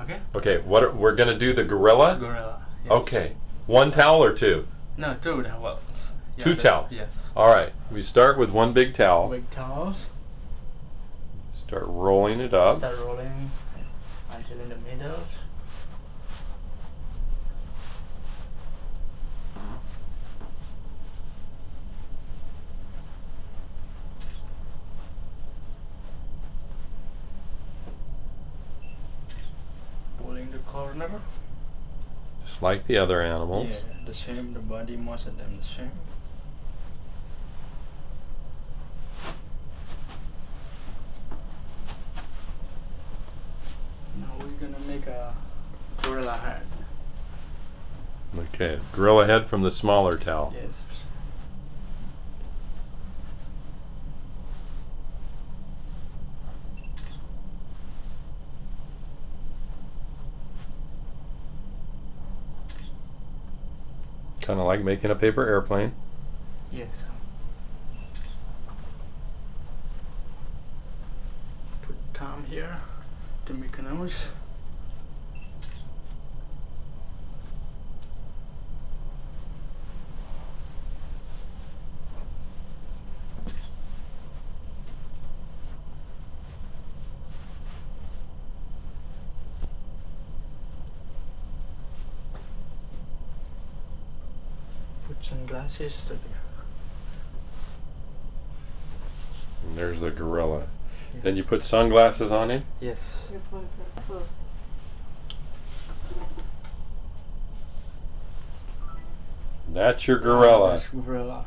Okay. Okay, we're gonna do the gorilla? Gorilla. Yes. Okay. One towel or two? No, two towels. Yeah, Two towels? Yes. Alright, we start with one big towel. Big towels. Start rolling it up. Start rolling until in the middle. Pulling the corner. Just like the other animals. Yeah, the same. The body, most of them the same. Now we're gonna make a gorilla head. Okay, gorilla head from the smaller towel. Yes. Kind of like making a paper airplane. Yes. Put Tom here to make a nose. Put sunglasses to And there's the gorilla. Yeah. Then you put sunglasses on him. Yes. You put it first. That's your gorilla. That's gorilla.